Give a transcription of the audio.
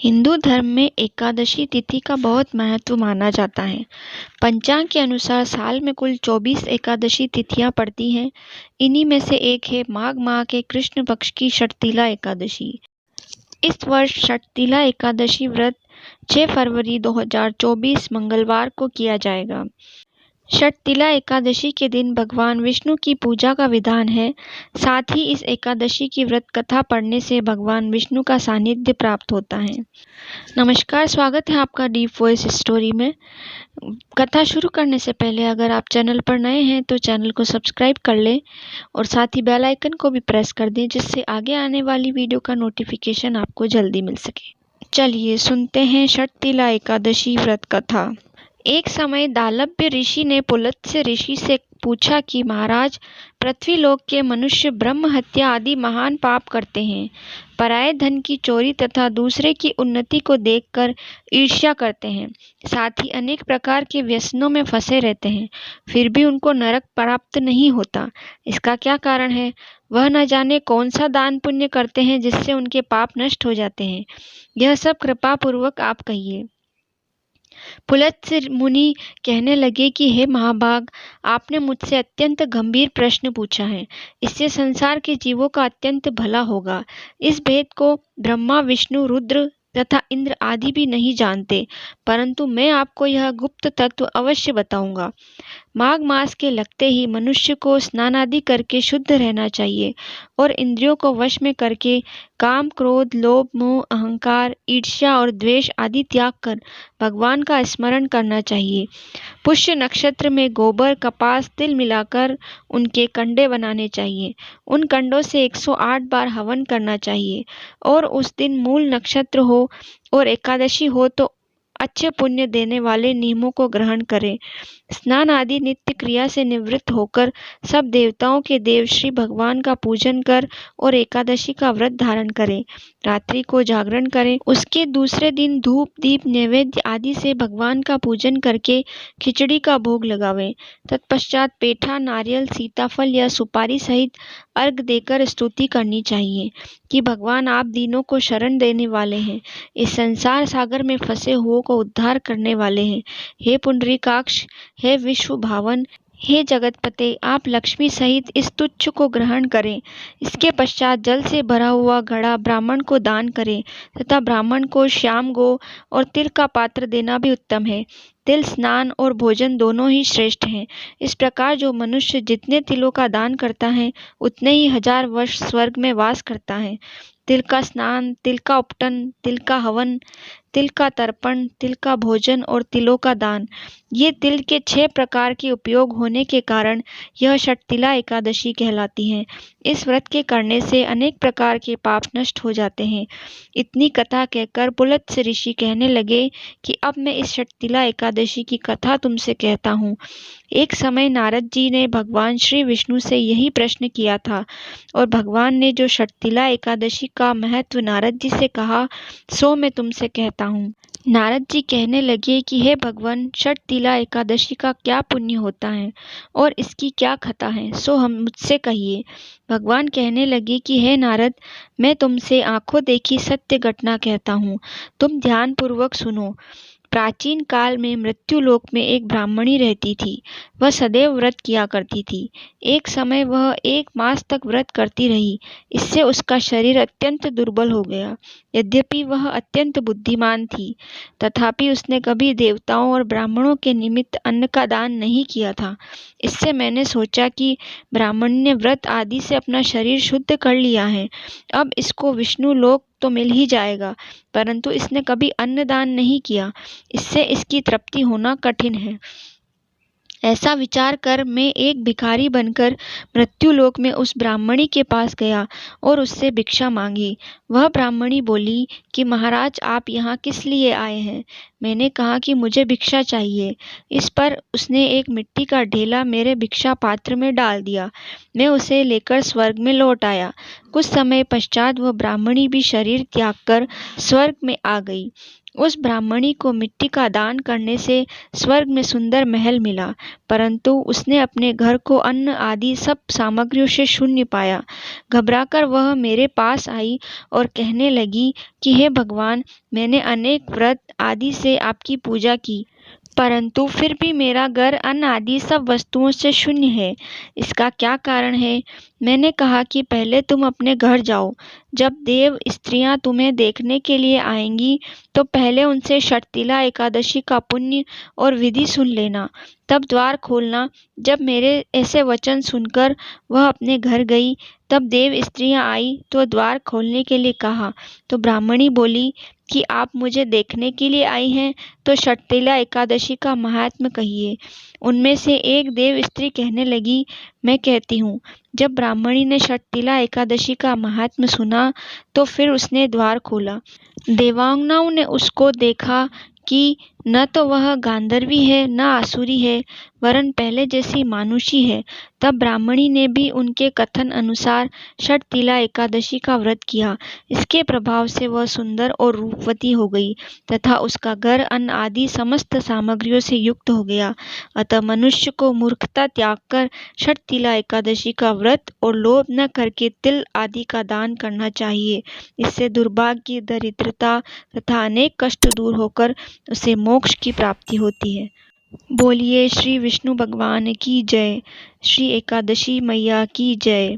हिंदू धर्म में एकादशी तिथि का बहुत महत्व माना जाता है। पंचांग के अनुसार साल में कुल 24 एकादशी तिथियां पड़ती हैं। इन्हीं में से एक है माघ माह के कृष्ण पक्ष की षटतिला एकादशी। इस वर्ष षटतिला एकादशी व्रत 6 फरवरी 2024 मंगलवार को किया जाएगा। षटतिला एकादशी के दिन भगवान विष्णु की पूजा का विधान है। साथ ही इस एकादशी की व्रत कथा पढ़ने से भगवान विष्णु का सानिध्य प्राप्त होता है। नमस्कार, स्वागत है आपका डीप वॉइस स्टोरी में। कथा शुरू करने से पहले अगर आप चैनल पर नए हैं तो चैनल को सब्सक्राइब कर लें और साथ ही बेल आइकन को भी प्रेस कर दें, जिससे आगे आने वाली वीडियो का नोटिफिकेशन आपको जल्दी मिल सके। चलिए सुनते हैं षटतिला एकादशी व्रत कथा। एक समय दालभ्य ऋषि ने पुलत्स्य ऋषि से पूछा कि महाराज, पृथ्वीलोक के मनुष्य ब्रह्म हत्या आदि महान पाप करते हैं, पराये धन की चोरी तथा दूसरे की उन्नति को देखकर ईर्ष्या करते हैं, साथ ही अनेक प्रकार के व्यसनों में फंसे रहते हैं, फिर भी उनको नरक प्राप्त नहीं होता। इसका क्या कारण है? वह न जाने कौन सा दान पुण्य करते हैं जिससे उनके पाप नष्ट हो जाते हैं। यह सब कृपा पूर्वक आप कहिए। पुलत्स्य मुनि कहने लगे कि हे महाभाग, आपने मुझसे अत्यंत गंभीर प्रश्न पूछा है। इससे संसार के जीवों का अत्यंत भला होगा। इस भेद को ब्रह्मा, विष्णु, रुद्र तथा इंद्र आदि भी नहीं जानते, परंतु मैं आपको यह गुप्त तत्व अवश्य बताऊंगा। माघ मास के लगते ही मनुष्य को स्नान आदि करके शुद्ध रहना चाहिए और इंद्रियों को वश में करके काम, क्रोध, लोभ, मोह, अहंकार, ईर्ष्या और द्वेष आदि त्याग कर भगवान का स्मरण करना चाहिए। पुष्य नक्षत्र में गोबर, कपास, तिल मिलाकर उनके कंडे बनाने चाहिए। उन कंडों से 108 बार हवन करना चाहिए और उस दिन मूल नक्षत्र हो और एकादशी हो तो अच्छे पुण्य देने वाले नियमों को ग्रहण करें। स्नान आदि नित्य क्रिया से निवृत्त होकर सब देवताओं के देव श्री भगवान का पूजन कर और एकादशी का व्रत धारण करें। रात्रि को जागरण करें। उसके दूसरे दिन धूप, दीप, नैवेद्य आदि से भगवान का पूजन करके खिचड़ी का भोग लगावें। तत्पश्चात पेठा, नारियल, सीताफल या सुपारी सहित अर्घ देकर स्तुति करनी चाहिए कि भगवान आप दीनों को शरण देने वाले हैं, इस संसार सागर में फंसे हुओं को उद्धार करने वाले हैं। हे पुंडरीकाक्ष, हे विश्व भावन, हे जगतपते, आप लक्ष्मी सहित इस तुच्छ को ग्रहण करें। इसके पश्चात जल से भरा हुआ घड़ा ब्राह्मण को दान करें तथा ब्राह्मण को श्याम गो और तिल का पात्र देना भी उत्तम है। तिल स्नान और भोजन दोनों ही श्रेष्ठ हैं। इस प्रकार जो मनुष्य जितने तिलों का दान करता है उतने ही 1000 वर्ष स्वर्ग में वास करता है। तिल का स्नान, तिल का उपटन, तिल का हवन, तिल का तर्पण, तिल का भोजन और तिलों का दान, ये तिल के 6 प्रकार के उपयोग होने के कारण यह षटतिला एकादशी कहलाती है। इस व्रत के करने से अनेक प्रकार के पाप नष्ट हो जाते हैं। इतनी कथा कहकर पुलत्स्य ऋषि कहने लगे कि अब मैं इस षटतिला एकादशी की कथा तुमसे कहता हूँ। एक समय नारद जी ने भगवान श्री विष्णु से यही प्रश्न किया था और भगवान ने जो षटतिला एकादशी का महत्व नारद जी से कहा सो मैं तुमसे कहता हूँ। नारद जी कहने लगे कि हे भगवान, षटतिला एकादशी का क्या पुण्य होता है और इसकी क्या कथा है, सो हम मुझसे कहिए। भगवान कहने लगे कि हे नारद, मैं तुमसे आंखों देखी सत्य घटना कहता हूँ, तुम ध्यान पूर्वक सुनो। प्राचीन काल में मृत्युलोक में एक ब्राह्मणी रहती थी। वह सदैव व्रत किया करती थी। एक समय वह 1 मास तक व्रत करती रही। इससे उसका शरीर अत्यंत दुर्बल हो गया। यद्यपि वह अत्यंत बुद्धिमान थी, तथापि उसने कभी देवताओं और ब्राह्मणों के निमित्त अन्न का दान नहीं किया था। इससे मैंने सोचा कि ब्राह्मण ने व्रत आदि से अपना शरीर शुद्ध कर लिया है, अब इसको विष्णु लोक तो मिल ही जाएगा, परंतु इसने कभी अन्न दान नहीं किया, इससे इसकी तृप्ति होना कठिन है। ऐसा विचार कर मैं एक भिखारी बनकर मृत्युलोक में उस ब्राह्मणी के पास गया और उससे भिक्षा मांगी। वह ब्राह्मणी बोली कि महाराज, आप यहाँ किस लिए आए हैं? मैंने कहा कि मुझे भिक्षा चाहिए। इस पर उसने एक मिट्टी का ढेला मेरे भिक्षा पात्र में डाल दिया। मैं उसे लेकर स्वर्ग में लौट आया। कुछ समय पश्चात वह ब्राह्मणी भी शरीर त्याग कर स्वर्ग में आ गई। उस ब्राह्मणी को मिट्टी का दान करने से स्वर्ग में सुंदर महल मिला, परंतु उसने अपने घर को अन्न आदि सब सामग्रियों से शून्य पाया। घबराकर वह मेरे पास आई और कहने लगी कि हे भगवान, मैंने अनेक व्रत आदि से आपकी पूजा की, परंतु फिर भी मेरा घर अन्न आदि सब वस्तुओं से शून्य है। इसका क्या कारण है? मैंने कहा कि पहले तुम अपने घर जाओ। जब देव स्त्रियां तुम्हें देखने के लिए आएंगी तो पहले उनसे षटतिला एकादशी का पुण्य और विधि सुन लेना, तब द्वार खोलना। जब मेरे ऐसे वचन सुनकर वह अपने घर गई, तब देव स्त्रियां आई तो द्वार खोलने के लिए कहा, तो ब्राह्मणी बोली कि आप मुझे देखने के लिए आई हैं, तो षटतिला एकादशी का महात्म्य कहिए। उनमें से एक देव स्त्री कहने लगी, मैं कहती हूँ। जब ब्राह्मणी ने षटतिला एकादशी का महात्म्य सुना तो फिर उसने द्वार खोला। देवांगनाओं ने उसको देखा कि न तो वह गांधर्वी है न आसुरी है, वरन पहले जैसी मानुषी है। तब ब्राह्मणी ने भी उनके कथन अनुसार षटतिला एकादशी का व्रत किया। इसके प्रभाव से वह सुंदर और रूपवती हो गई तथा उसका घर अन्न आदि समस्त सामग्रियों से युक्त हो गया। अतः मनुष्य को मूर्खता त्याग कर षटतिला एकादशी का व्रत और लोभ न करके तिल आदि का दान करना चाहिए। इससे दुर्भाग्य, दरिद्रता तथा अनेक कष्ट दूर होकर उसे मोक्ष की प्राप्ति होती है। बोलिए श्री विष्णु भगवान की जय। श्री एकादशी मैया की जय।